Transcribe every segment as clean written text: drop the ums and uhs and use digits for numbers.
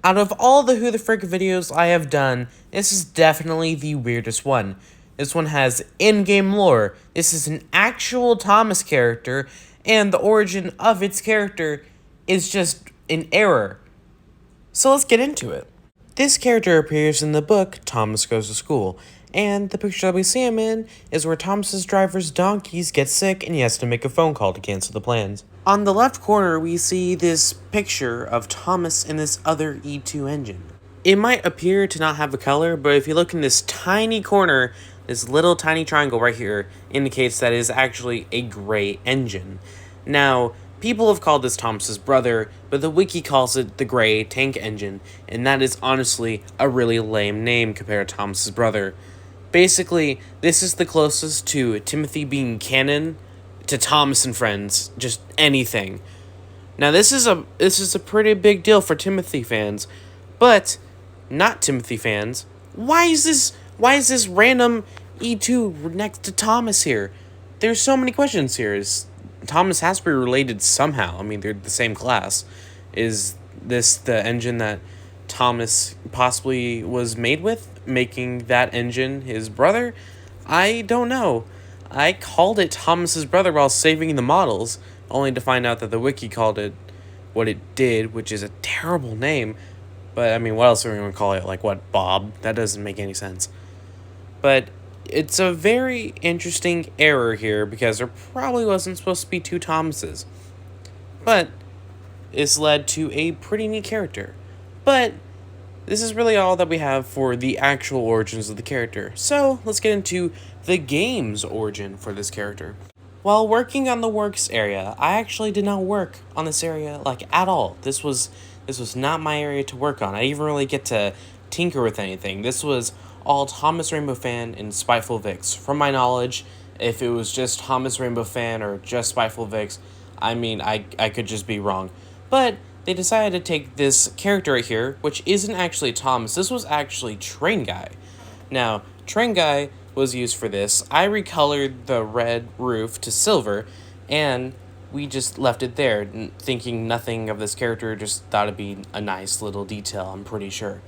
Out of all the Who the Frick videos I have done, this is definitely the weirdest one. This one has in-game lore, this is an actual Thomas character, and the origin of its character is just an error. So let's get into it. This character appears in the book Thomas Goes to School, and the picture that we see him in is where Thomas's driver's donkeys get sick and he has to make a phone call to cancel the plans. On the left corner, we see this picture of Thomas in this other E2 engine. It might appear to not have a color, but if you look in this tiny corner, this little tiny triangle right here indicates that it is actually a gray engine. Now, people have called this Thomas's brother, but the wiki calls it the gray tank engine, and that is honestly a really lame name compared to Thomas's brother. Basically, this is the closest to Timothy being canon to Thomas and Friends, just anything. Now this is a pretty big deal for Timothy fans, but not Timothy fans. Why is this random E2 next to Thomas here? There's so many questions here. Thomas has to be related somehow. I mean, they're the same class. Is this the engine that Thomas possibly was made with, making that engine his brother? I don't know. I called it Thomas's brother while saving the models, only to find out that the wiki called it what it did, which is a terrible name. But, I mean, what else are we going to call it? Like, what, Bob? That doesn't make any sense. But it's a very interesting error here, because there probably wasn't supposed to be two Thomases. But it's led to a pretty neat character. But this is really all that we have for the actual origins of the character. So let's get into the game's origin for this character. While working on the works area, I actually did not work on this area at all. This was not my area to work on. I didn't even really get to tinker with anything. This was all ThomasRainbowFan and Spiteful Vix. From my knowledge, if it was just ThomasRainbowFan or just Spiteful Vix, I mean, I could just be wrong. But they decided to take this character right here, which isn't actually Thomas. This was actually Train Guy. Now, Train Guy was used for this. I recolored the red roof to silver, and we just left it there, thinking nothing of this character, just thought it'd be a nice little detail, I'm pretty sure.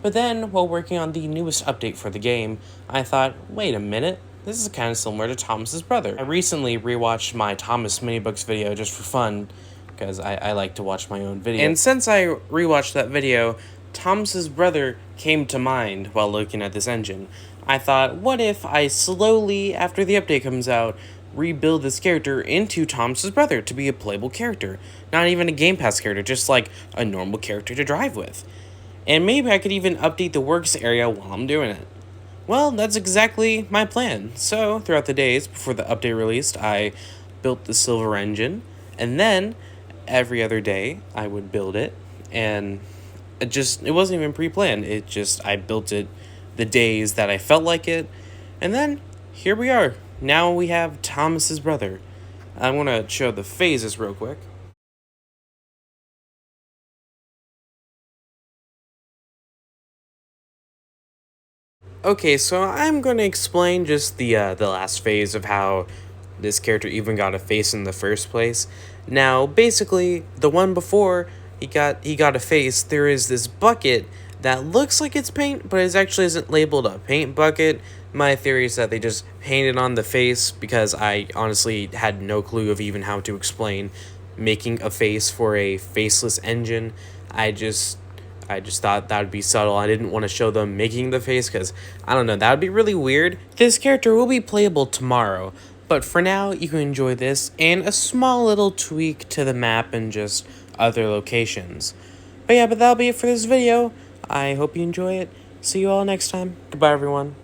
But then, while working on the newest update for the game, I thought, wait a minute, this is kind of similar to Thomas's brother. I recently rewatched my Thomas Minibooks video just for fun, because I like to watch my own video. And since I rewatched that video, Thomas's brother came to mind while looking at this engine. I thought, what if I slowly, after the update comes out, rebuild this character into Thomas's brother to be a playable character. Not even a Game Pass character, just like a normal character to drive with. And maybe I could even update the works area while I'm doing it. Well, that's exactly my plan. So, throughout the days before the update released, I built the silver engine, and then every other day I would build it, and it wasn't even pre-planned. I built it the days that I felt like it, and then here we are. Now we have Thomas's brother. I want to show the phases real quick. Okay, so I'm going to explain just the last phase of how this character even got a face in the first place. Now, basically, the one before he got a face, there is this bucket that looks like it's paint, but it actually isn't labeled a paint bucket. My theory is that they just painted on the face, because I honestly had no clue of even how to explain making a face for a faceless engine. I just thought that would be subtle. I didn't want to show them making the face, because, I don't know, that would be really weird. This character will be playable tomorrow, but for now, you can enjoy this and a small little tweak to the map and just other locations. But yeah, that'll be it for this video. I hope you enjoy it. See you all next time. Goodbye, everyone.